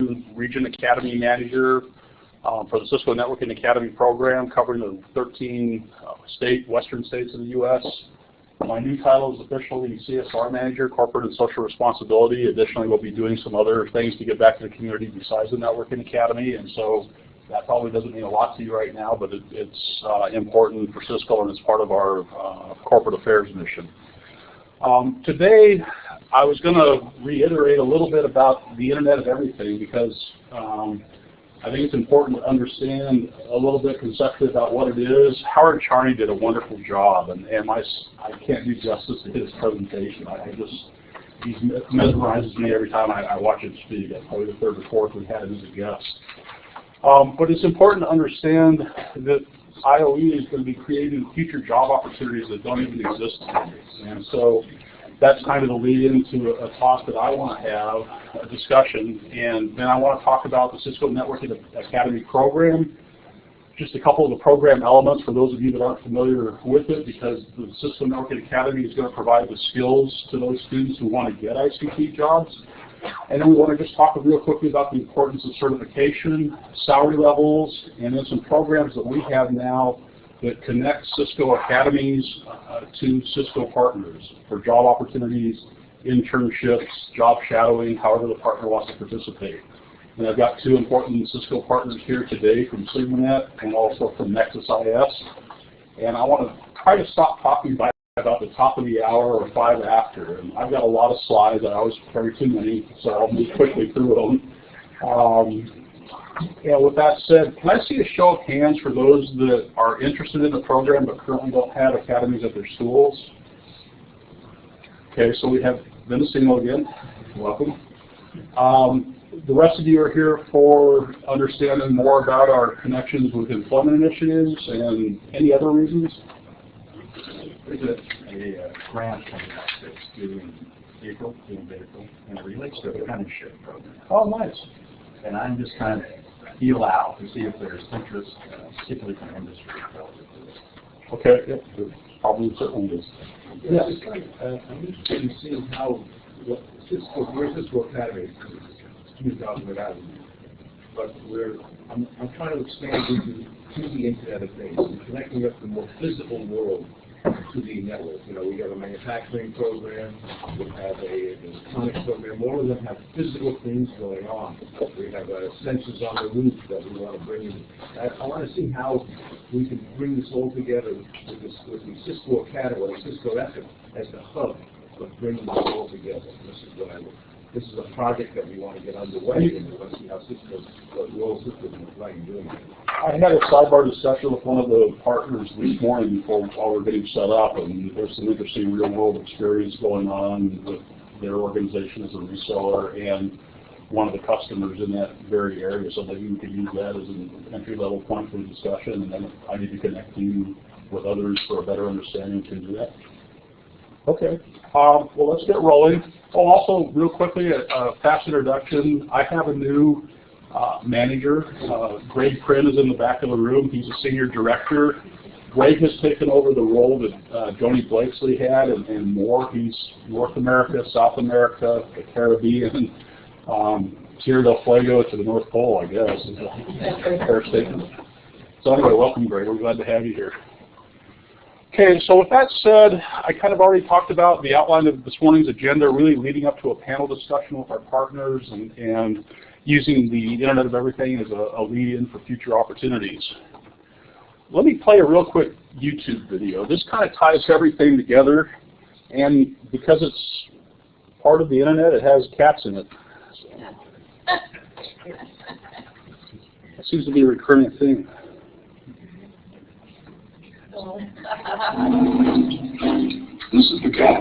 Western Region Academy Manager for the Cisco Networking Academy program, covering the 13 Western states in the U.S. My new title is officially CSR Manager, Corporate and Social Responsibility. Additionally, we'll be doing some other things to give back to the community besides the Networking Academy, and so that probably doesn't mean a lot to you right now, but it's important for Cisco, and it's part of our corporate affairs mission. Today, I was going to reiterate a little bit about the Internet of Everything because I think it's important to understand a little bit conceptually about what it is. Howard Charney did a wonderful job, and I can't do justice to his presentation. He mesmerizes me every time I watch him speak. That's probably the third or fourth we had him as a guest. But it's important to understand that IOE is going to be creating future job opportunities that don't even exist today. And so that's kind of the lead into a talk that I want to have, a discussion. And then I want to talk about the Cisco Networking Academy program, just a couple of the program elements for those of you that aren't familiar with it, because the Cisco Networking Academy is going to provide the skills to those students who want to get ICT jobs. And then we want to just talk real quickly about the importance of certification, salary levels, and then some programs that we have now that connect Cisco academies to Cisco partners for job opportunities, internships, job shadowing, however the partner wants to participate. And I've got two important Cisco partners here today from SigmaNet and also from NexusIS. And I want to try to stop talking by about the top of the hour or 5 after. And I've got a lot of slides. I always carry too many, so I'll move quickly through them. And with that said, can I see a show of hands for those that are interested in the program but currently don't have academies at their schools? Okay, so we have Mendocino again. Welcome. The rest of you are here for understanding more about our connections with employment initiatives and any other reasons? There's a grant coming up that's due in April, and it relates to a apprenticeship program. Oh, nice. And I'm just trying to feel out to see if there's interest, particularly from industry. Okay, yep, probably certainly is. Yes. I'm interested in seeing how where Cisco Academy is out without, but I'm trying to expand into the Internet of Things and connecting up the more physical world to the network. You know, we have a manufacturing program, we have an electronics program. All of them have physical things going on. We have sensors on the roof that we want to bring in. I want to see how we can bring this all together with the Cisco Academy, or the Cisco Ethic as the hub of bringing this all together. This is a project that we want to get underway, and we want to see how all Cisco is playing doing it. I had a sidebar discussion with one of the partners this morning while we were getting set up, and there's some interesting real-world experience going on with their organization as a reseller and one of the customers in that very area, so maybe we could use that as an entry-level point for the discussion, and then if I need to connect you with others for a better understanding, we can do that. Okay, well, let's get rolling. Oh, also, real quickly, a fast introduction. I have a new manager. Greg Prinn is in the back of the room. He's a senior director. Greg has taken over the role that Joni Blakesley had and more. He's North America, South America, the Caribbean, Tierra del Fuego to the North Pole, I guess, is a fair statement. So anyway, welcome, Greg. We're glad to have you here. Okay, so with that said, I kind of already talked about the outline of this morning's agenda, really leading up to a panel discussion with our partners and using the Internet of Everything as a lead-in for future opportunities. Let me play a real quick YouTube video. This kind of ties everything together, and because it's part of the Internet, it has cats in it. It seems to be a recurring thing. This is the cat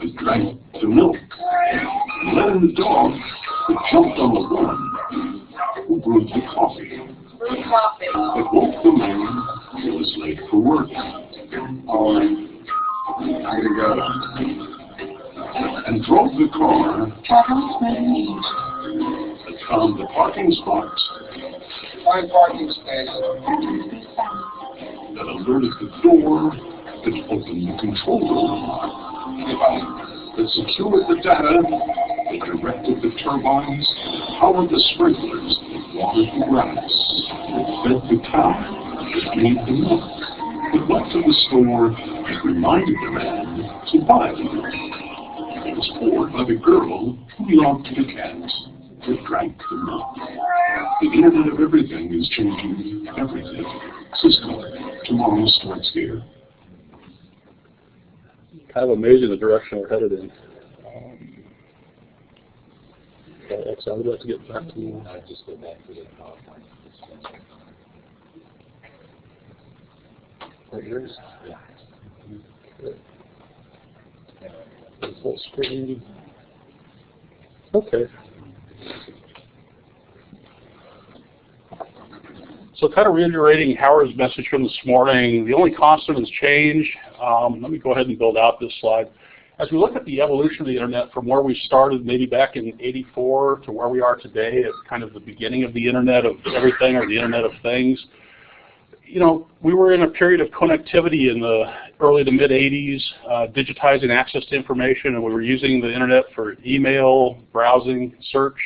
that drank the milk. Then the dog that jumped on the one who brewed the coffee. It woke the man who was late for work. All right, I gotta go. And drove the car and found the parking spot. Find parking space. That alerted the door that opened the control room. That secured the data that directed the turbines, powered the sprinklers that watered the grass, that fed the cow, that made the milk, that went to the store and reminded the man to buy the milk. It was poured by the girl who belonged to the cat that drank the milk. The Internet of Everything is changing everything. Cisco, tomorrow starts here. Kind of amazing the direction we're headed in. X, I would like to get back to. I'll just go back to the PowerPoint. Right here? Yeah. Okay. Full screen. Okay. So kind of reiterating Howard's message from this morning, the only constant is change. Let me go ahead and build out this slide. As we look at the evolution of the Internet from where we started maybe back in '84 to where we are today at kind of the beginning of the Internet of Everything or the Internet of Things, you know, we were in a period of connectivity in the early to mid '80s, digitizing access to information, and we were using the Internet for email, browsing, search.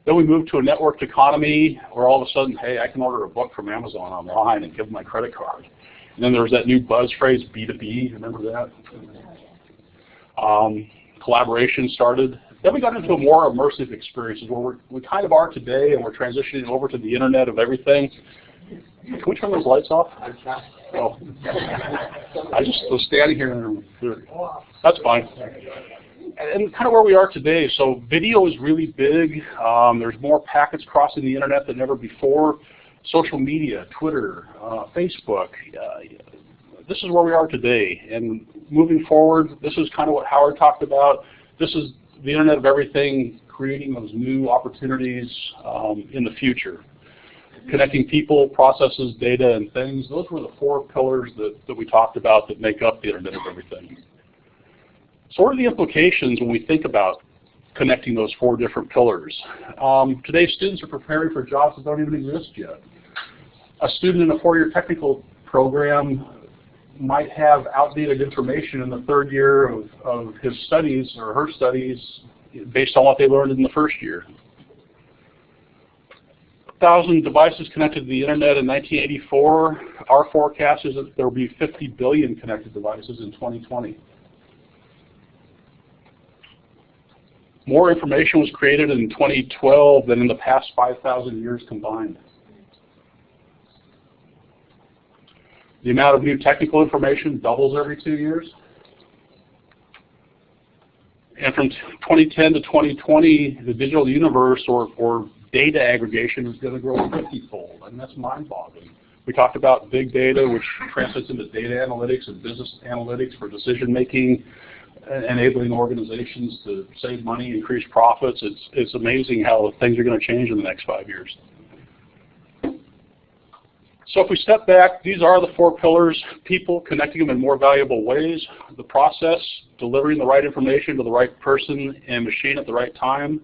Then we moved to a networked economy where all of a sudden, hey, I can order a book from Amazon online and give them my credit card. And then there was that new buzz phrase, B2B, remember that? Collaboration started. Then we got into a more immersive experiences where we kind of are today, and we're transitioning over to the Internet of Everything. Can we turn those lights off? Oh. I just was standing here and that's fine. And kind of where we are today, so video is really big. There's more packets crossing the Internet than ever before. Social media, Twitter, Facebook. This is where we are today. And moving forward, this is kind of what Howard talked about. This is the Internet of Everything, creating those new opportunities in the future. Connecting people, processes, data, and things. Those were the 4 pillars that we talked about that make up the Internet of Everything. So what are the implications when we think about connecting those 4 different pillars? Today, students are preparing for jobs that don't even exist yet. A student in a 4-year technical program might have outdated information in the 3rd year of his studies or her studies based on what they learned in the 1st year. 1,000 devices connected to the Internet in 1984. Our forecast is that there will be 50 billion connected devices in 2020. More information was created in 2012 than in the past 5,000 years combined. The amount of new technical information doubles every 2 years. And from 2010 to 2020, the digital universe or data aggregation is going to grow 50-fold. I mean, that's mind-boggling. We talked about big data, which translates into data analytics and business analytics for decision-making, enabling organizations to save money, increase profits. It's amazing how things are going to change in the next 5 years. So if we step back, these are the 4 pillars: people, connecting them in more valuable ways; the process, delivering the right information to the right person and machine at the right time;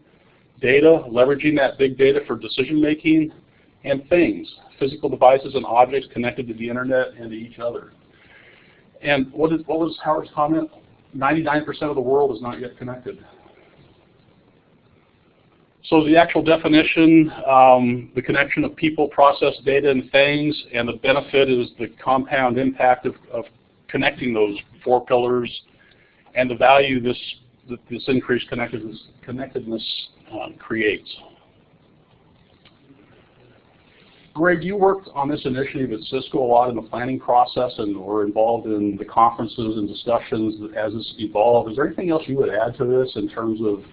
data, leveraging that big data for decision making; and things, physical devices and objects connected to the Internet and to each other. And what was Howard's comment? 99% of the world is not yet connected. So the actual definition, the connection of people, process, data, and things, and the benefit is the compound impact of connecting those 4 pillars and the value this increased connectedness creates. Greg, you worked on this initiative at Cisco a lot in the planning process and were involved in the conferences and discussions as this evolved. Is there anything else you would add to this in terms of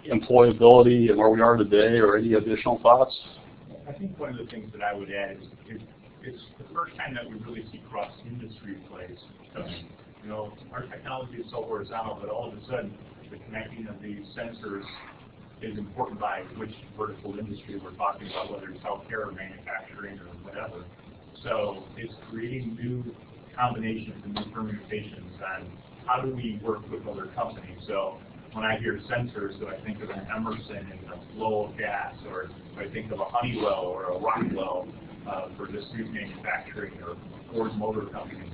employability and where we are today, or any additional thoughts? I think one of the things that I would add is it's the first time that we really see cross-industry plays coming. You know, our technology is so horizontal, but all of a sudden the connecting of these sensors is important by which vertical industry we're talking about, whether it's healthcare or manufacturing or whatever. So it's creating new combinations and new permutations on how do we work with other companies. So when I hear sensors, do I think of an Emerson and a flow of gas, or do I think of a Honeywell or a Rockwell for discrete manufacturing, or Ford Motor Company?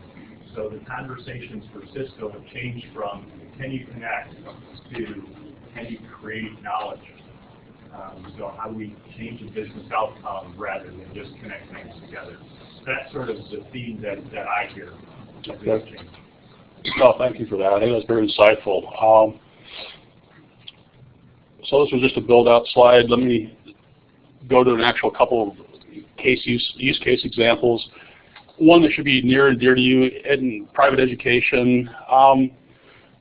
So the conversations for Cisco have changed from can you connect to, can you create knowledge? So how do we change a business outcome rather than just connect things together? That's sort of the theme that I hear. Okay. No, thank you for that. I think that's very insightful. So this was just a build-out slide. Let me go to an actual couple of use case examples. One that should be near and dear to you in private education.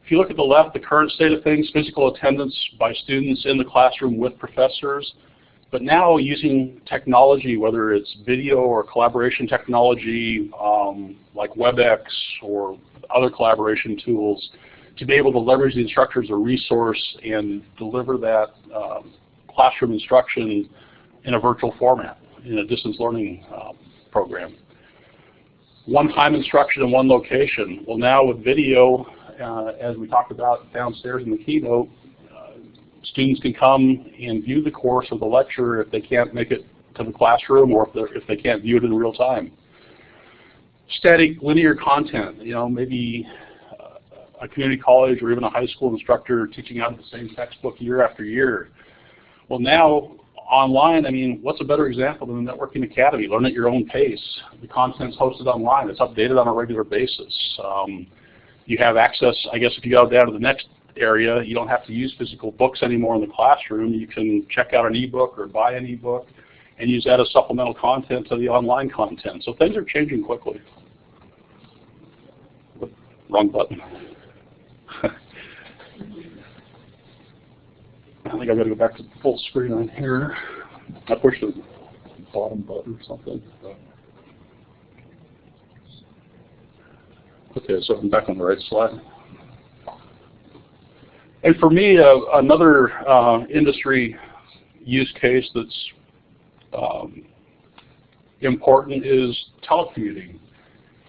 If you look at the left, the current state of things, physical attendance by students in the classroom with professors. But now using technology, whether it's video or collaboration technology like WebEx or other collaboration tools, to be able to leverage the instructor as a resource and deliver that classroom instruction in a virtual format, in a distance learning program. One-time instruction in one location. Well, now with video, as we talked about downstairs in the keynote, students can come and view the course or the lecture if they can't make it to the classroom or if they can't view it in real time. Static linear content, maybe a community college or even a high school instructor teaching out of the same textbook year after year. Well, now online, I mean, what's a better example than the Networking Academy? Learn at your own pace. The content's hosted online. It's updated on a regular basis. You have access, I guess, if you go down to the next area, you don't have to use physical books anymore in the classroom. You can check out an ebook or buy an ebook and use that as supplemental content to the online content. So things are changing quickly. Wrong button. I think I've got to go back to full screen on here. I pushed the bottom button or something. Okay, so I'm back on the right slide. And for me, another industry use case that's important is telecommuting.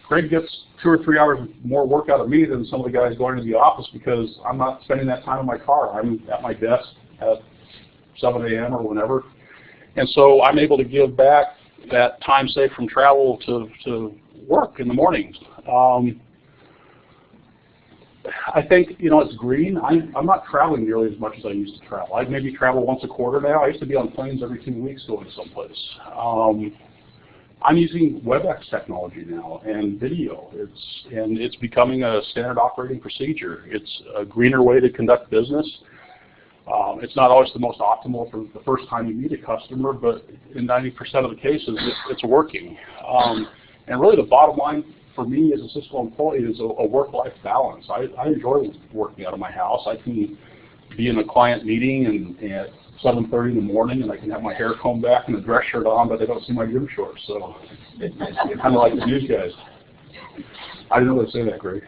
Greg gets 2 or 3 hours more work out of me than some of the guys going to the office because I'm not spending that time in my car. I'm at my desk at 7 a.m. or whenever. And so I'm able to give back that time saved from travel to work in the mornings. I think, it's green. I'm not traveling nearly as much as I used to travel. I maybe travel once a quarter now. I used to be on planes every 2 weeks going someplace. I'm using WebEx technology now and video. It's becoming a standard operating procedure. It's a greener way to conduct business. It's not always the most optimal for the first time you meet a customer, but in 90% of the cases, it's working. And really the bottom line for me as a Cisco employee is a work-life balance. I enjoy working out of my house. I can be in a client meeting at 7:30 in the morning, and I can have my hair combed back and a dress shirt on, but they don't see my gym shorts. So it's kind of like the news guys. I didn't know they'd say that, Greg.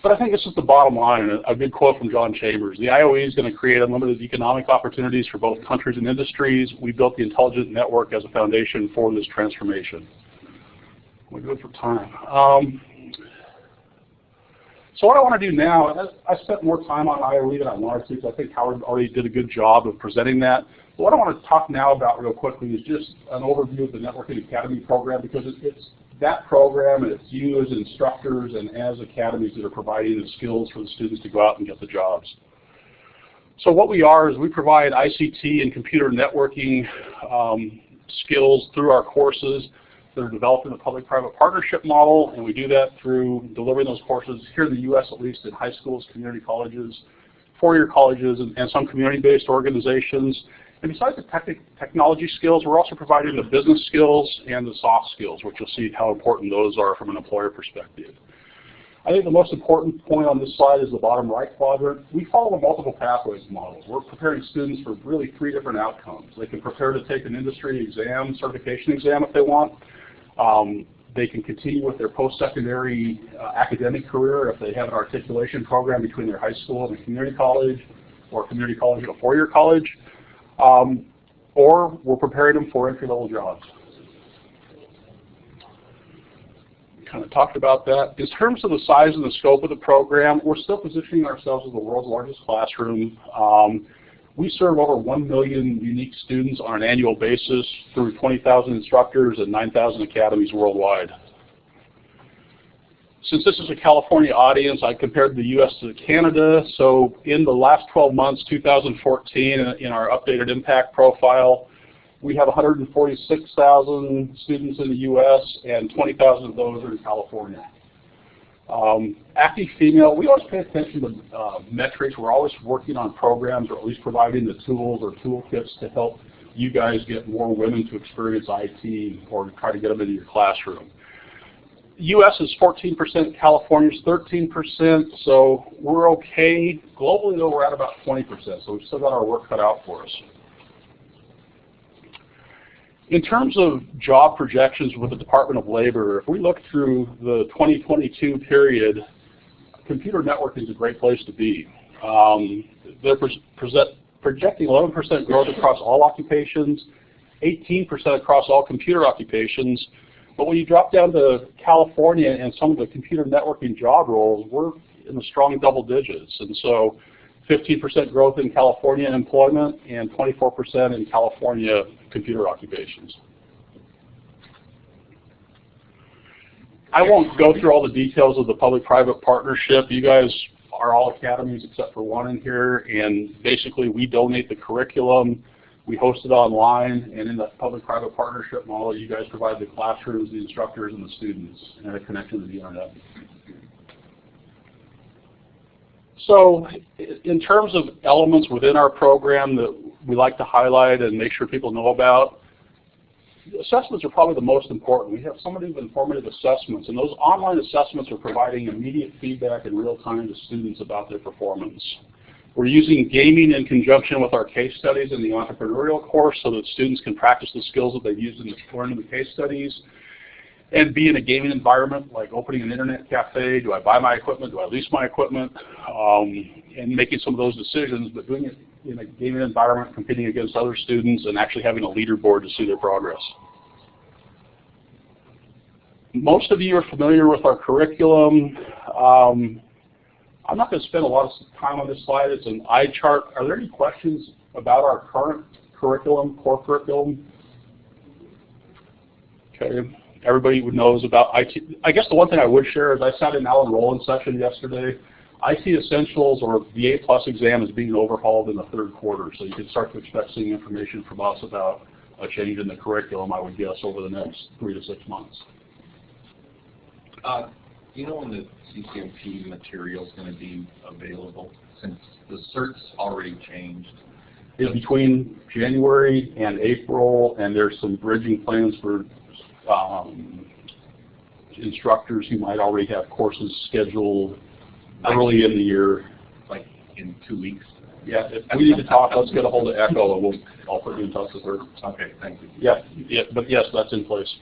But I think it's just the bottom line, a good quote from John Chambers. The IOE is going to create unlimited economic opportunities for both countries and industries. We built the intelligent network as a foundation for this transformation. We're good for time. So what I want to do now, I spent more time on IOE than I wanted to, because I think Howard already did a good job of presenting that. But what I want to talk now about real quickly is just an overview of the Networking Academy program, because it's that program, and it's you as instructors and as academies that are providing the skills for the students to go out and get the jobs. So what we are is we provide ICT and computer networking skills through our courses that are developed in the public-private partnership model, and we do that through delivering those courses here in the U.S. at least in high schools, community colleges, four-year colleges, and some community-based organizations. And besides the technology skills, we're also providing the business skills and the soft skills, which you'll see how important those are from an employer perspective. I think the most important point on this slide is the bottom right quadrant. We follow a multiple pathways model. We're preparing students for really 3 different outcomes. They can prepare to take an industry exam, certification exam if they want. They can continue with their post-secondary academic career if they have an articulation program between their high school and a community college, or a community college and a 4-year college. Or we're preparing them for entry-level jobs. We kind of talked about that. In terms of the size and the scope of the program, we're still positioning ourselves as the world's largest classroom. We serve over 1 million unique students on an annual basis through 20,000 instructors and 9,000 academies worldwide. Since this is a California audience, I compared the U.S. to Canada. So in the last 12 months, 2014, in our updated impact profile, we have 146,000 students in the U.S. and 20,000 of those are in California. Active female, we always pay attention to metrics. We're always working on programs or at least providing the tools or toolkits to help you guys get more women to experience IT or try to get them into your classroom. U.S. is 14%, California is 13%, so we're okay. Globally, though, we're at about 20%, so we've still got our work cut out for us. In terms of job projections with the Department of Labor, if we look through the 2022 period, computer networking is a great place to be. They're projecting 11% growth across all occupations, 18% across all computer occupations. But when you drop down to California and some of the computer networking job roles, we're in the strong double digits. And so 15% growth in California employment and 24% in California computer occupations. I won't go through all the details of the public-private partnership. You guys are all academies except for one in here, and basically we donate the curriculum. We host it online, and in the public-private partnership model, you guys provide the classrooms, the instructors, and the students, and a connection to the internet. So in terms of elements within our program that we like to highlight and make sure people know about, assessments are probably the most important. We have summative and formative assessments, and those online assessments are providing immediate feedback in real time to students about their performance. We're using gaming in conjunction with our case studies in the entrepreneurial course so that students can practice the skills that they've used in the case studies and be in a gaming environment like opening an internet cafe. Do I buy my equipment? Do I lease my equipment? And making some of those decisions, but doing it in a gaming environment, competing against other students, and actually having a leaderboard to see their progress. Most of you are familiar with our curriculum. I'm not going to spend a lot of time on this slide. It's an eye chart. Are there any questions about our current curriculum, core curriculum? Okay. Everybody knows about IT. I guess the one thing I would share is I sat in Alan Rowland's session yesterday. IT Essentials or the A+ exam is being overhauled in the third quarter, so you can start to expect seeing information from us about a change in the curriculum, I would guess, over the next 3 to 6 months. Do you know when the CCMP material is going to be available, since the cert's already changed? It's between January and April, and there's some bridging plans for instructors who might already have courses scheduled early in the year. Like in 2 weeks? Yeah, if we need to talk, let's get a hold of Echo and I'll put you in touch with her. Okay, thank you. Yeah, but yes, that's in place.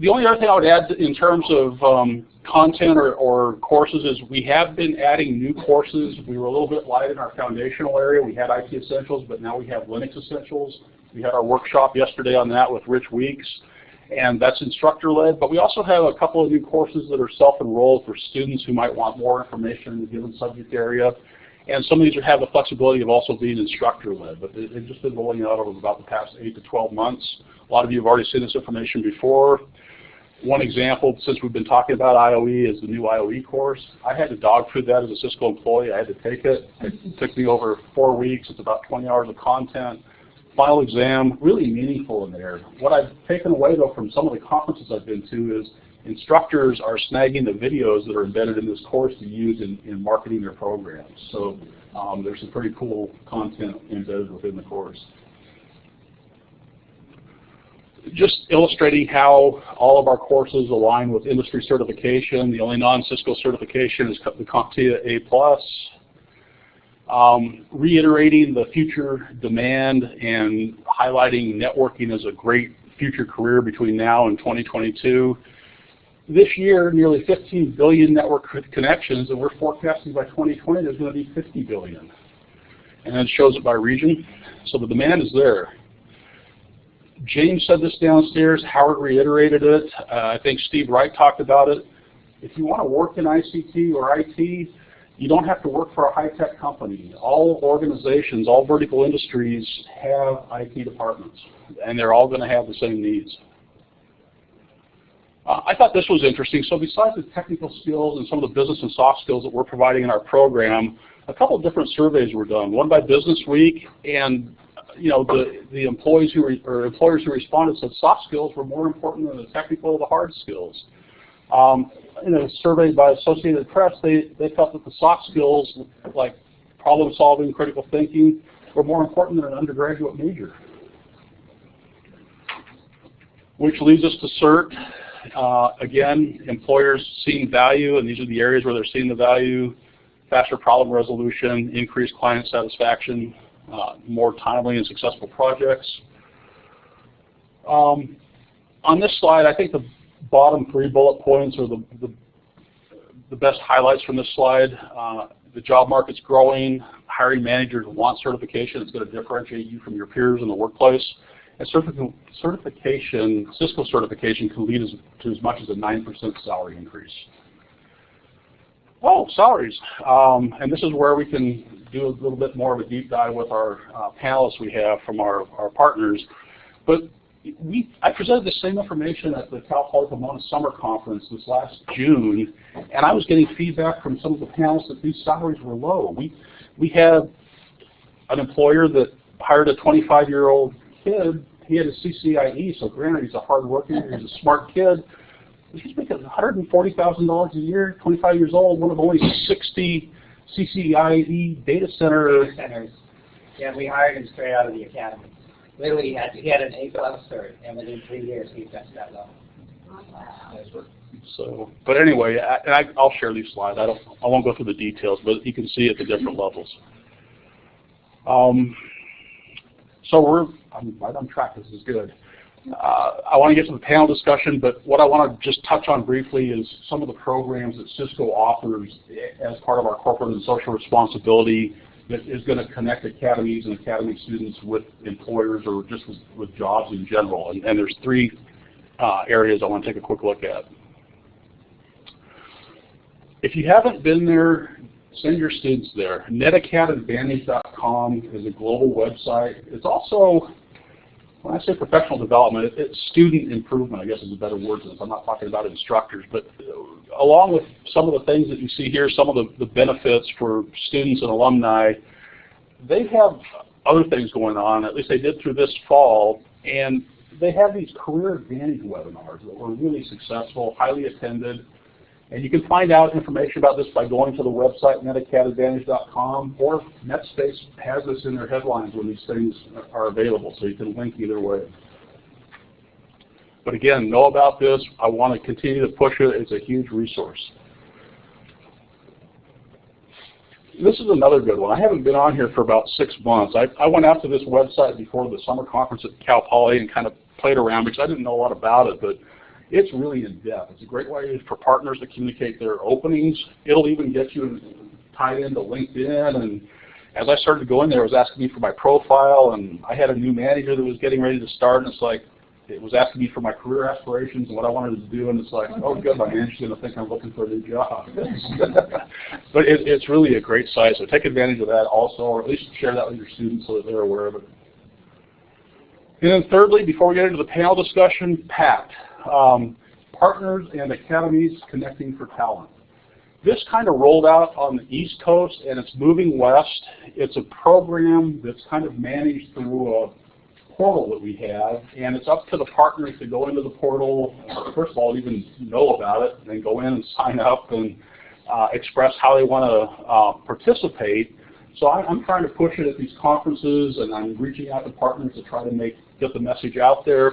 The only other thing I would add in terms of content or courses is we have been adding new courses. We were a little bit light in our foundational area. We had IT Essentials, but now we have Linux Essentials. We had our workshop yesterday on that with Rich Weeks, and that's instructor-led. But we also have a couple of new courses that are self-enrolled for students who might want more information in a given subject area. And some of these have the flexibility of also being instructor-led, but they've just been rolling out over about the past 8 to 12 months. A lot of you have already seen this information before. One example, since we've been talking about IOE, is the new IOE course. I had to dog food that as a Cisco employee. I had to take it. It took me over 4 weeks. It's about 20 hours of content. Final exam, really meaningful in there. What I've taken away, though, from some of the conferences I've been to is instructors are snagging the videos that are embedded in this course to use in marketing their programs. So there's some pretty cool content embedded within the course. Just illustrating how all of our courses align with industry certification. The only non-Cisco certification is the CompTIA A+. Reiterating the future demand and highlighting networking as a great future career between now and 2022. This year, nearly 15 billion network connections, and we're forecasting by 2020 there's going to be 50 billion. And it shows it by region. So the demand is there. James said this downstairs. Howard reiterated it. I think Steve Wright talked about it. If you want to work in ICT or IT, you don't have to work for a high-tech company. All organizations, all vertical industries have IT departments, and they're all going to have the same needs. I thought this was interesting. So besides the technical skills and some of the business and soft skills that we're providing in our program, a couple of different surveys were done. One by Business Week, and the employees employers who responded said soft skills were more important than the technical or the hard skills. In a survey by Associated Press, they felt that the soft skills like problem solving, critical thinking, were more important than an undergraduate major. Which leads us to CERT. Again, employers seeing value, and these are the areas where they're seeing the value: faster problem resolution, increased client satisfaction, more timely and successful projects. On this slide, I think the bottom 3 bullet points are the best highlights from this slide. The job market's growing. Hiring managers want certification. It's going to differentiate you from your peers in the workplace. And certification, Cisco certification, can lead to as much as a 9% salary increase. Oh, salaries. And this is where we can do a little bit more of a deep dive with our panelists we have from our partners. But I presented the same information at the Cal Poly Pomona Summer Conference this last June, and I was getting feedback from some of the panelists that these salaries were low. We had an employer that hired a 25-year-old kid. He had a CCIE, so granted he's a hard worker, he's a smart kid. He's making $140,000 a year, 25 years old, one of only 60 CCIE data centers. Yeah, we hired him straight out of the academy. Literally, he had an A+ cert, and within 3 years, he got to that level. So, but anyway, I'll share these slides. I won't go through the details, but you can see at the different levels. So I'm right on track. This is good. I want to get to the panel discussion, but what I want to just touch on briefly is some of the programs that Cisco offers as part of our corporate and social responsibility that is going to connect academies and academy students with employers or just with jobs in general. And there's 3 areas I want to take a quick look at. If you haven't been there, send your students there. netacadadvantage.com is a global website. It's also, when I say professional development, it's student improvement, I guess is a better word to this. I'm not talking about instructors, but along with some of the things that you see here, some of the benefits for students and alumni, they have other things going on, at least they did through this fall, and they have these Career Advantage webinars that were really successful, highly attended. And you can find out information about this by going to the website, netacadadvantage.com, or NetSpace has this in their headlines when these things are available, so you can link either way. But again, know about this. I want to continue to push it. It's a huge resource. This is another good one. I haven't been on here for about 6 months. I went out to this website before the summer conference at Cal Poly and kind of played around because I didn't know a lot about it, but it's really in-depth. It's a great way for partners to communicate their openings. It'll even get you tied into LinkedIn. And as I started to go in there, it was asking me for my profile, and I had a new manager that was getting ready to start, and it's like, it was asking me for my career aspirations and what I wanted to do, and it's like, oh good, my manager's going to think I'm looking for a new job. But it's really a great site, so take advantage of that also, or at least share that with your students so that they're aware of it. And then thirdly, before we get into the panel discussion, PACT. Partners and Academies Connecting for Talent. This kind of rolled out on the East Coast and it's moving west. It's a program that's kind of managed through a portal that we have, and it's up to the partners to go into the portal, first of all, even know about it, and then go in and sign up and express how they want to participate. So I'm trying to push it at these conferences, and I'm reaching out to partners to try to get the message out there.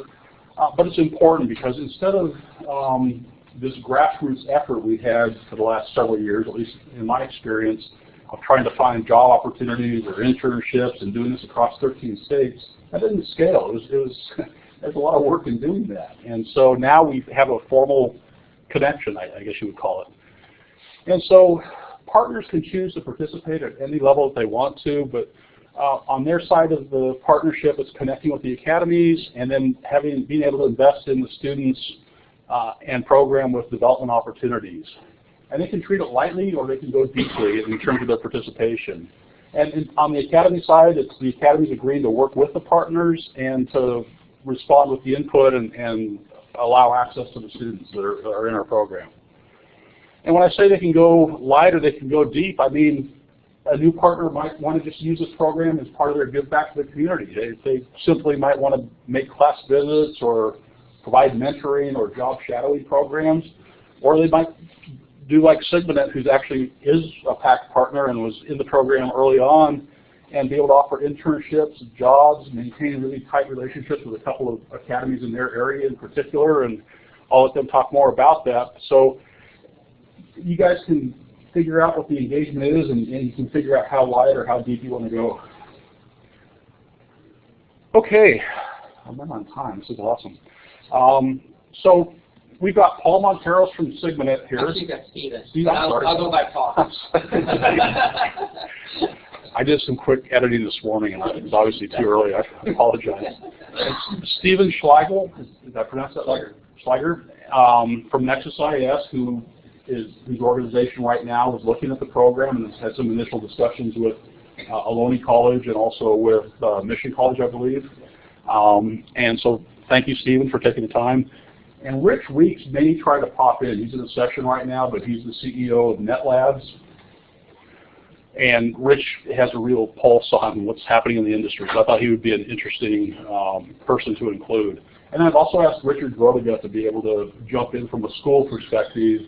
But it's important because instead of this grassroots effort we've had for the last several years, at least in my experience, of trying to find job opportunities or internships and doing this across 13 states, that didn't scale. There's a lot of work in doing that. And so now we have a formal connection, I guess you would call it. And so partners can choose to participate at any level that they want to, but on their side of the partnership, it's connecting with the academies and then being able to invest in the students and program with development opportunities. And they can treat it lightly or they can go deeply in terms of their participation. And on the academy side, it's the academies agreeing to work with the partners and to respond with the input and allow access to the students that are in our program. And when I say they can go light or they can go deep, I mean a new partner might want to just use this program as part of their give back to the community. They simply might want to make class visits or provide mentoring or job shadowing programs, or they might do like SigmaNet, who's actually is a PAC partner and was in the program early on, and be able to offer internships, jobs, maintain really tight relationships with a couple of academies in their area in particular, and I'll let them talk more about that. So you guys can figure out what the engagement is, and you can figure out how wide or how deep you want to go. Okay, I'm on time. This is awesome. So we've got Paul Monteros from SigmaNet here. Actually, you got Steven. Steve, I'm sorry. I'll go by Paul. I did some quick editing this morning, and it was obviously too early. I apologize. Steven Schlegel, did I pronounce that right? Schleiger, from Nexus IS, whose organization right now is looking at the program and has had some initial discussions with Ohlone College and also with Mission College, I believe. And so thank you, Steven, for taking the time. And Rich Weeks may try to pop in. He's in a session right now, but he's the CEO of NetLabs. And Rich has a real pulse on what's happening in the industry, so I thought he would be an interesting person to include. And I've also asked Richard Grodegut to be able to jump in from a school perspective.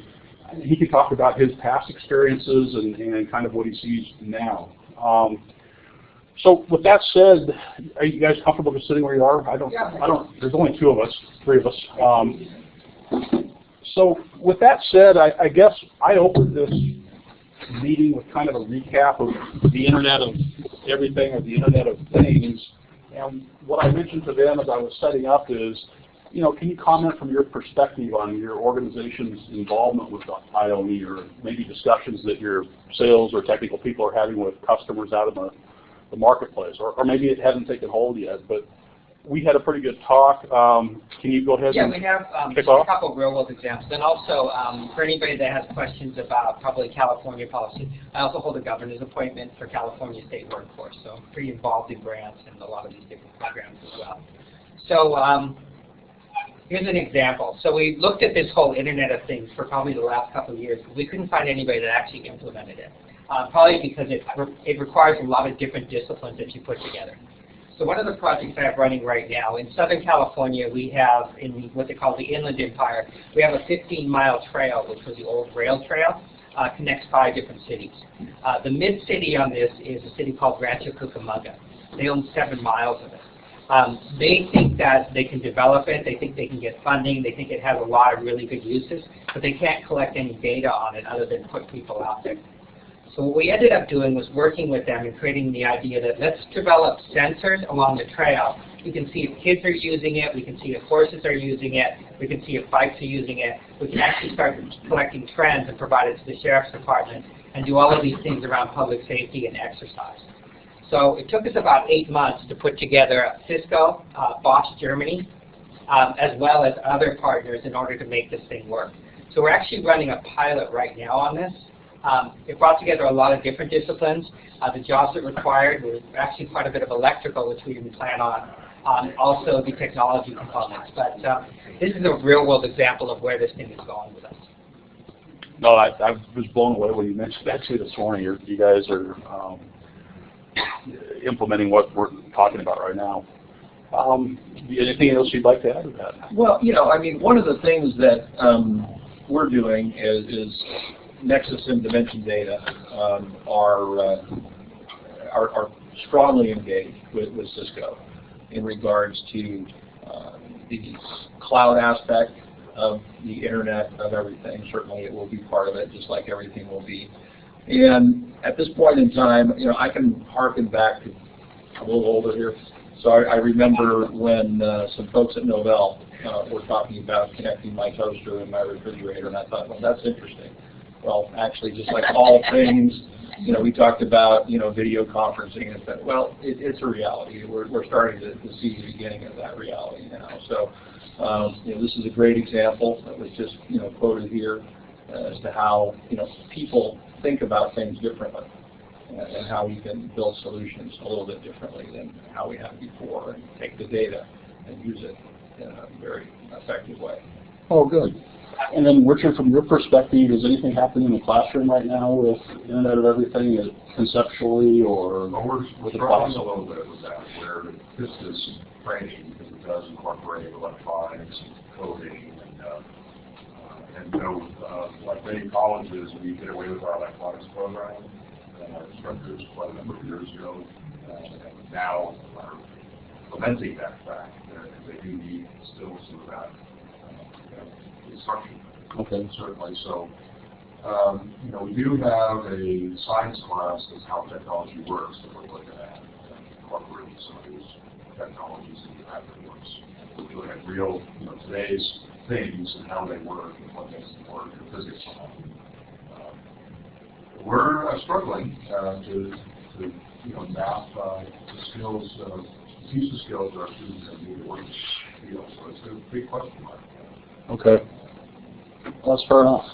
He could talk about his past experiences and kind of what he sees now. So with that said, are you guys comfortable just sitting where you are? There's only three of us. So with that said, I guess I opened this meeting with kind of a recap of the Internet of Everything or the Internet of Things. And what I mentioned to them as I was setting up is, can you comment from your perspective on your organization's involvement with IOE, or maybe discussions that your sales or technical people are having with customers out in the marketplace, or maybe it hasn't taken hold yet, but we had a pretty good talk. Can you go ahead and we have kick a off? couple of real-world examples. And also, for anybody that has questions about probably California policy, I also hold a governor's appointment for California State Workforce, so I'm pretty involved in grants and a lot of these different programs as well. So here's an example. So we looked at this whole Internet of Things for probably the last couple of years. We couldn't find anybody that actually implemented it, probably because it requires a lot of different disciplines that you put together. So one of the projects I have running right now, in Southern California, we have, in what they call the Inland Empire, we have a 15-mile trail, which was the old rail trail, connects 5 different cities. The mid-city on this is a city called Rancho Cucamonga. They own 7 miles of it. They think that they can develop it, they think they can get funding, they think it has a lot of really good uses, but they can't collect any data on it other than put people out there. So what we ended up doing was working with them and creating the idea that let's develop sensors along the trail. We can see if kids are using it, we can see if horses are using it, we can see if bikes are using it. We can actually start collecting trends and provide it to the sheriff's department and do all of these things around public safety and exercise. So it took us about 8 months to put together Cisco, Bosch Germany, as well as other partners in order to make this thing work. So we're actually running a pilot right now on this. It brought together a lot of different disciplines. The jobs it required were actually quite a bit of electrical, which we didn't plan on, also the technology components. But this is a real-world example of where this thing is going with us. No, I was blown away when you mentioned that to me this morning. You guys are implementing what we're talking about right now. Anything else you'd like to add to that? Well, I mean, one of the things that we're doing is Nexus and Dimension Data are strongly engaged with Cisco in regards to the cloud aspect of the Internet of Everything. Certainly it will be part of it, just like everything will be. And at this point in time, I can harken back to, I'm a little older here, so I remember when some folks at Novell were talking about connecting my toaster and my refrigerator, and I thought, well, that's interesting. Well, actually, just like all things, we talked about, video conferencing, and said, well, it's a reality. We're starting to see the beginning of that reality now. So, this is a great example that was just, quoted here as to how, people think about things differently and how we can build solutions a little bit differently than how we have before, and take the data and use it in a very effective way. Oh, good. And then, Richard, from your perspective, is anything happening in the classroom right now with Internet of Everything, conceptually or Well, we're with the struggling class? a little bit with that, where this is training, because it does incorporate electronics, coding, and you know, like many colleges, we did away with our electronics program, and our instructors quite a number of years ago, and now are lamenting that fact, that they do need still some of that instruction. Okay. Certainly. So, you know, we do have a science class that's how technology works that we're looking at, and incorporating some of these technologies into that course. We're looking at real, you know, today's things and how they work and what makes them work in physics. We're struggling to you know, map the skills, teach the skills that our students have need to work in the field. So it's a big question mark. Okay. That's fair enough.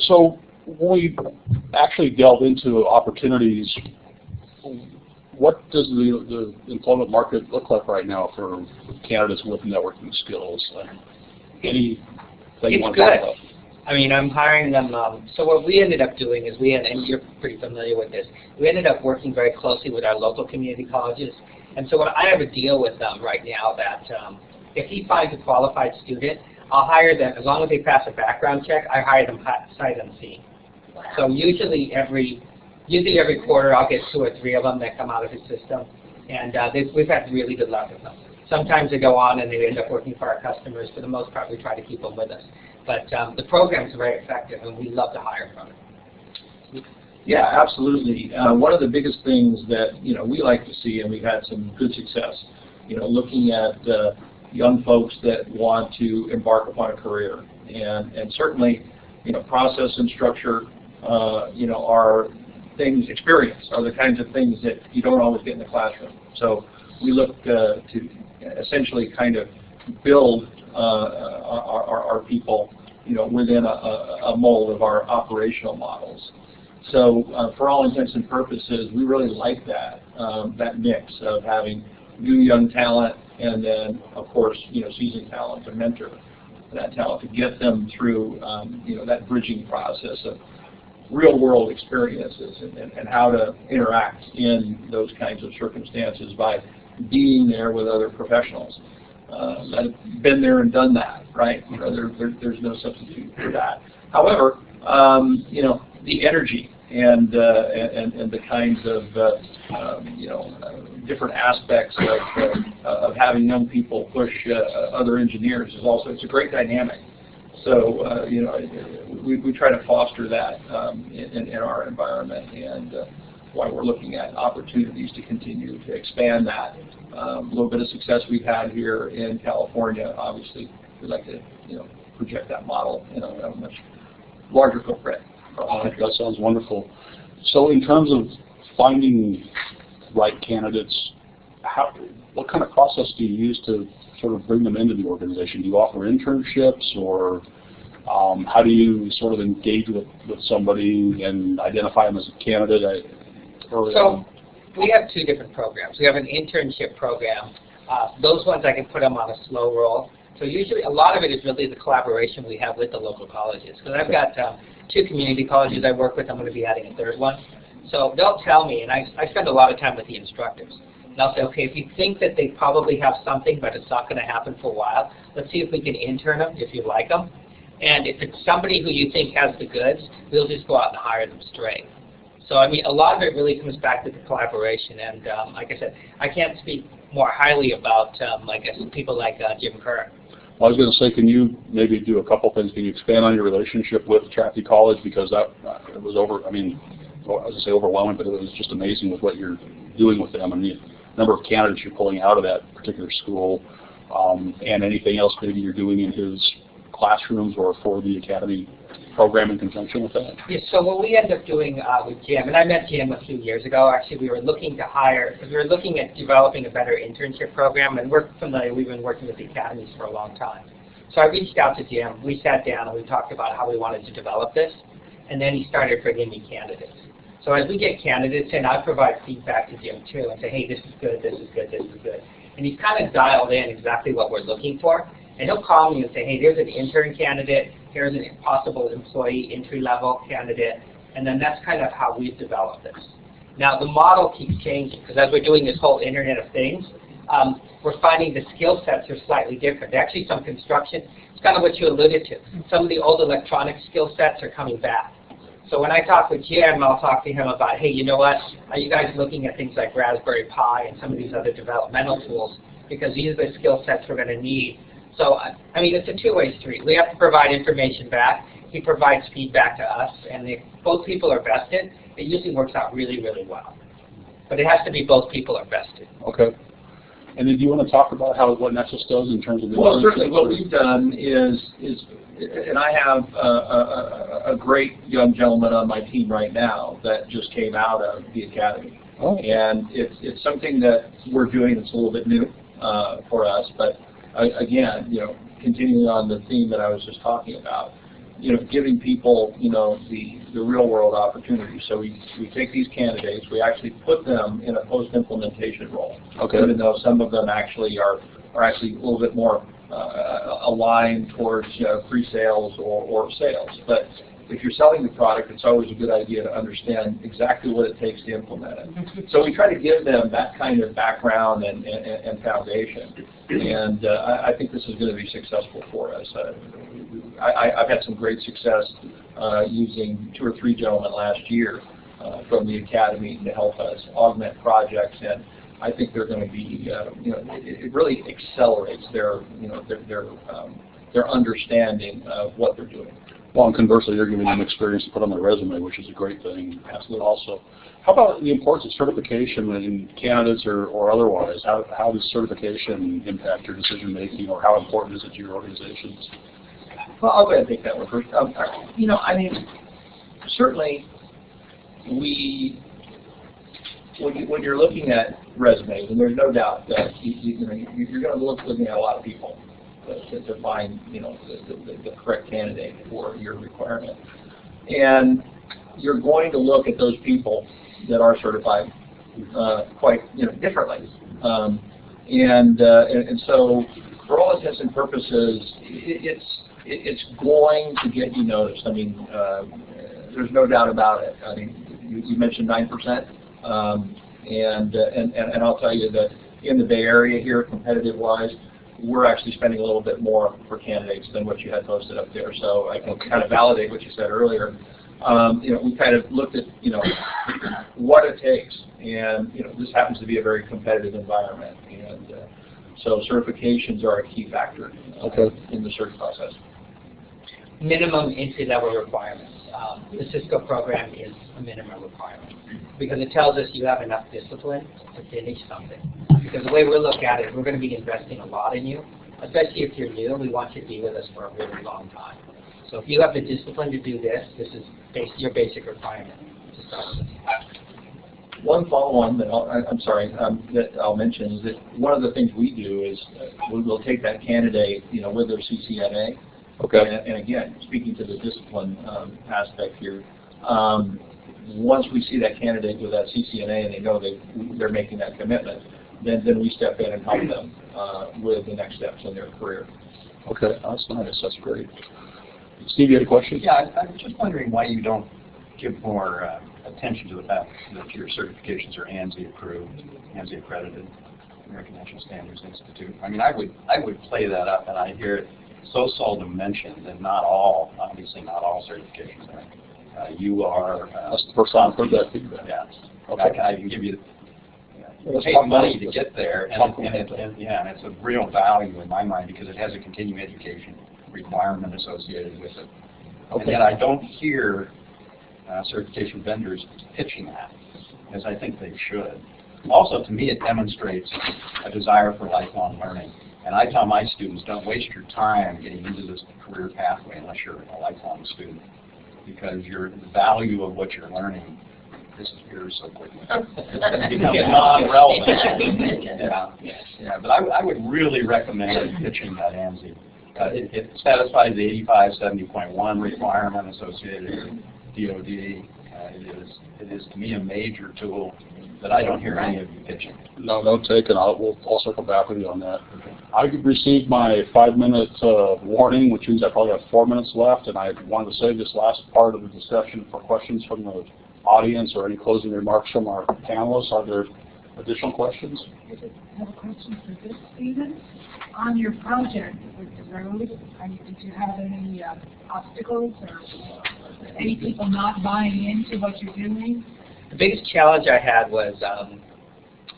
So when we actually delve into opportunities, what does the employment market look like right now for candidates with networking skills? Anything you want to talk about? I mean, I'm hiring them. So what we ended up doing is and you're pretty familiar with this, we ended up working very closely with our local community colleges. And so what I have a deal with them right now that if he finds a qualified student, I'll hire them, as long as they pass a background check, I hire them sight unseen. So usually every quarter I'll get 2 or 3 of them that come out of his system. And we've had really good luck with them. Sometimes they go on and they end up working for our customers. For the most part, we try to keep them with us. But the program is very effective, and we love to hire from it. Yeah, absolutely. One of the biggest things that, you know, we like to see, and we've had some good success, you know, looking at young folks that want to embark upon a career. And certainly, you know, process and structure, you know, are things, experience, are the kinds of things that you don't always get in the classroom. So we look to essentially kind of build our people, you know, within a mold of our operational models. So for all intents and purposes, we really like that, that mix of having new young talent and then, of course, you know, seasoned talent to mentor that talent to get them through, you know, that bridging process of real-world experiences and how to interact in those kinds of circumstances by being there with other professionals that have been there and done that, right? You know, there's no substitute for that. However, you know, the energy and the kinds of you know, different aspects of having young people push other engineers is also, it's a great dynamic. So you know, we try to foster that in our environment, and why we're looking at opportunities to continue to expand that. A little bit of success we've had here in California. Obviously, we'd like to, you know, project that model in a much larger footprint. That sounds wonderful. So in terms of finding right candidates, what kind of process do you use to sort of bring them into the organization? Do you offer internships, or how do you sort of engage with somebody and identify them as a candidate early on? We have 2 different programs. We have an internship program. Those ones I can put them on a slow roll. So usually a lot of it is really the collaboration we have with the local colleges. Because I've got 2 community colleges I work with. I'm going to be adding a 3rd one. So they'll tell me, and I spend a lot of time with the instructors. And I'll say, okay, if you think that they probably have something, but it's not going to happen for a while, let's see if we can intern them, if you like them. And if it's somebody who you think has the goods, we'll just go out and hire them straight. So, I mean, a lot of it really comes back to the collaboration. And like I said, I can't speak more highly about, I guess, people like Jim Kerr. I was going to say, can you maybe do a couple things? Can you expand on your relationship with Chaffee College? Because that it was I mean, I was going to say overwhelming, but it was just amazing with what you're doing with them and the number of candidates you're pulling out of that particular school, and anything else maybe you're doing in his classrooms or for the academy program in conjunction with that? Yes, so what we ended up doing with Jim, and I met Jim a few years ago. Actually, we were looking to hire, because we were looking at developing a better internship program, and we're familiar, we've been working with the academies for a long time. So I reached out to Jim, we sat down and we talked about how we wanted to develop this, and then he started bringing me candidates. So as we get candidates in, I provide feedback to Jim too and say, hey, this is good, this is good, this is good. and he's kind of dialed in exactly what we're looking for. And he'll call me and say, hey, there's an intern candidate, here's a possible employee entry-level candidate, and then that's kind of how we've developed this. Now, the model keeps changing, because as we're doing this whole Internet of Things, we're finding the skill sets are slightly different. Actually, some construction, it's kind of what you alluded to. Some of the old electronic skill sets are coming back. So when I talk with Jim, I'll talk to him about, hey, you know what, are you guys looking at things like Raspberry Pi and some of these other developmental tools? Because these are the skill sets we're going to need. So, I mean, it's a two-way street. We have to provide information back. He provides feedback to us. And if both people are vested, it usually works out really, really well. But it has to be both people are vested. Okay. And then do you want to talk about what Nexus does in terms of the... Well, certainly what we've done is and I have a great young gentleman on my team right now that just came out of the academy. Oh. And it's something that we're doing that's a little bit new for us, but again, you know, continuing on the theme that I was just talking about, you know, giving people, you know, the real world opportunity. So we take these candidates, we actually put them in a post-implementation role. Okay. Even though some of them actually are actually a little bit more aligned towards pre-sales or sales. But if you're selling the product, it's always a good idea to understand exactly what it takes to implement it. So we try to give them that kind of background and foundation. And I think this is going to be successful for us. I've had some great success using 2 or 3 gentlemen last year from the academy to help us augment projects, and I think they're going to be, you know, it really accelerates their, you know, their understanding of what they're doing. Well, and conversely, you're giving them experience to put on their resume, which is a great thing. Absolutely. Also, how about the importance of certification in candidates or otherwise? How does certification impact your decision making, or how important is it to your organizations? Well, I'll go ahead and take that one first. You know, I mean, certainly when you're looking at resumes, and there's no doubt that you're going to looking at a lot of people to find, you know, the correct candidate for your requirement, and you're going to look at those people that are certified quite, you know, differently, and so for all intents and purposes, it's going to get you noticed. I mean, there's no doubt about it. I mean, you mentioned 9%. And I'll tell you that in the Bay Area here, competitive-wise, we're actually spending a little bit more for candidates than what you had posted up there. So I can kind of validate what you said earlier. You know, we kind of looked at, you know, what it takes, and you know, this happens to be a very competitive environment, and so certifications are a key factor in the search process. Minimum entry-level requirements. The Cisco program is a minimum requirement because it tells us you have enough discipline to finish something. Because the way we look at it, we're going to be investing a lot in you, especially if you're new. We want you to be with us for a really long time. So if you have the discipline to do this, this is your basic requirement to start with. One follow-on that I'll mention is that one of the things we do is we'll take that candidate, you know, with their CCNA. Okay. And again, speaking to the discipline aspect here, once we see that candidate with that CCNA and they know they're making that commitment, then we step in and help them with the next steps in their career. Okay, that's nice. That's great. Steve, you had a question? Yeah, I'm just wondering why you don't give more attention to the fact that your certifications are ANSI approved, ANSI accredited, American National Standards Institute. I mean, I would play that up, and I hear it so seldom mentioned that obviously not all certifications are. You are. That's the first time I've heard that feedback. Yeah. Okay. I can give you. You pay money to get there, and it's of real value in my mind because it has a continuing education requirement associated with it. Okay. And yet I don't hear certification vendors pitching that, as I think they should. Also, to me, it demonstrates a desire for lifelong learning. And I tell my students, don't waste your time getting into this career pathway unless you're a lifelong student, because the value of what you're learning disappears so quickly. It becomes non-relevant. Yeah, but I would really recommend pitching that ANSI. It satisfies the 8570.1 requirement associated with DoD, It is to me a major tool that I don't hear any of you pitching. No, no taken. I'll circle back with you on that. I received my 5-minute warning, which means I probably have 4 minutes left, and I wanted to save this last part of the discussion for questions from the audience or any closing remarks from our panelists. Are there additional questions? I have a question for this, Stephen. On your project with the road, did you have any obstacles or any people not buying into what you're doing? The biggest challenge I had was,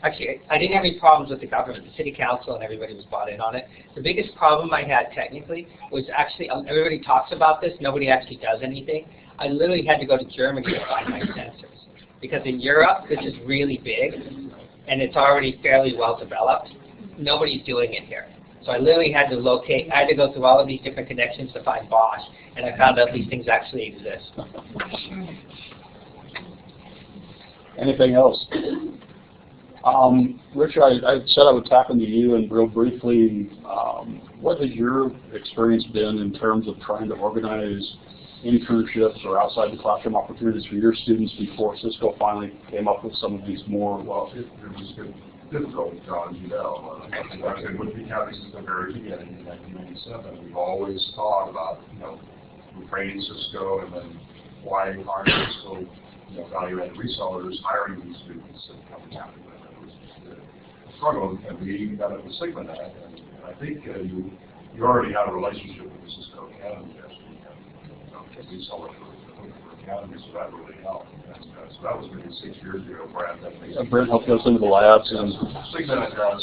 actually, I didn't have any problems with the government. The city council and everybody was bought in on it. The biggest problem I had technically was actually, everybody talks about this, nobody actually does anything. I literally had to go to Germany to find my sensors. Because in Europe, this is really big, and it's already fairly well developed. Nobody's doing it here. So I literally had to locate, I had to go through all of these different connections to find Bosch, and I found out these things actually exist. Anything else? Richard, I said I would tap into you and real briefly, what has your experience been in terms of trying to organize internships or outside the classroom opportunities for your students before Cisco finally came up with some of these more, well, it was difficult, John, you know. I would be happy since the very beginning in 1997. We've always thought about, we're training Cisco, and then why aren't Cisco, value-added resellers hiring these students and coming after them? It was just a struggle, and we got into SigmaNet, and I think you already had a relationship with the Cisco Academy as a reseller for Academy, so that really helped. And, so that was maybe 6 years ago. Brent helped us into the labs. And SigmaNet has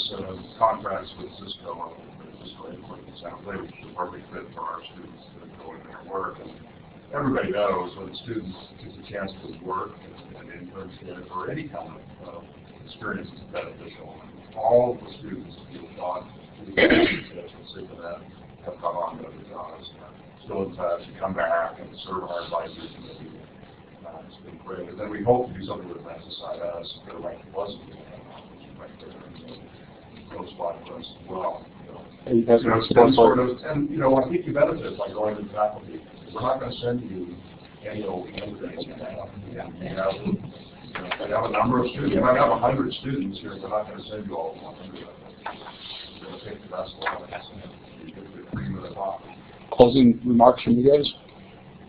contracts with Cisco, Cisco Input and Sound Play, which is a perfect fit for our students to go in there and work. And everybody knows when a student gets a chance to work and internship or any kind of experience is beneficial. And all the students who have gone to the SigmaNet have gone on to other jobs. Still in touch, and come back and serve our advisory committee. It's been great. And then we hope to do something with SSIS, if they're right, wasn't right there close by for us as well. And you guys are and I think you benefit by going to the faculty. We're not going to send you any old candidates. You have a number of students. You might have 100 students here. We're not going to send you all 100 of them. We're going to take the best one. You get the cream of the crop. Closing remarks from you guys?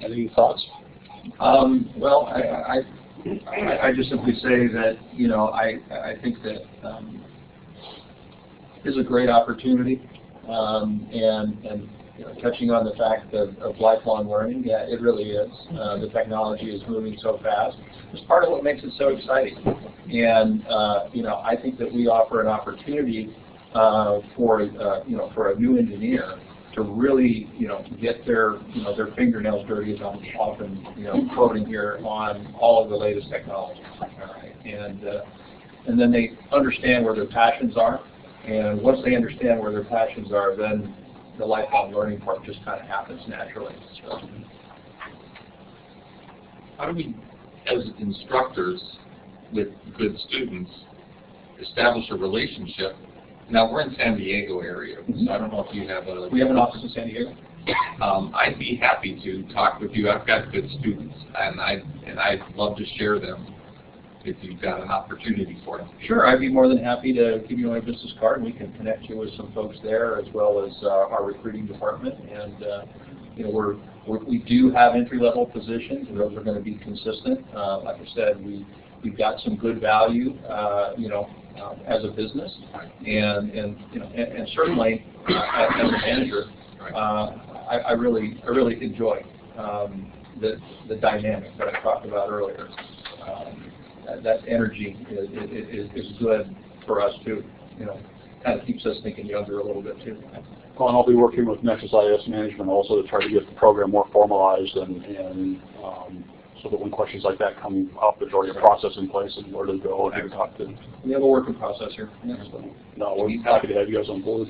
Any thoughts? Well, I just simply say that, I think that is a great opportunity, and touching on the fact of lifelong learning, yeah, it really is. The technology is moving so fast. It's part of what makes it so exciting. And, I think that we offer an opportunity for a new engineer to really, get their fingernails dirty, as I'm often, quoting here, on all of the latest technology. All right? And then they understand where their passions are, and once they understand where their passions are, then the lifelong learning part just kind of happens naturally. So. How do we, as instructors with good students, establish a relationship? Now, we're in San Diego area, so I don't know if you have a... We have an office in San Diego. I'd be happy to talk with you. I've got good students, and I'd love to share them if you've got an opportunity for them. Sure, I'd be more than happy to give you my business card, and we can connect you with some folks there, as well as our recruiting department. And we do have entry-level positions, and those are going to be consistent. Like I said, we've got some good value, as a business, and certainly as a manager, I really enjoy the dynamic that I talked about earlier. That energy is good for us too. Kind of keeps us thinking younger a little bit too. Well, and I'll be working with NexusIS management also to try to get the program more formalized and so that when questions like that come up, there's already a process in place and where to go and who to talk to. We have a working process here. Yeah. So, no, we're happy to have you guys on board.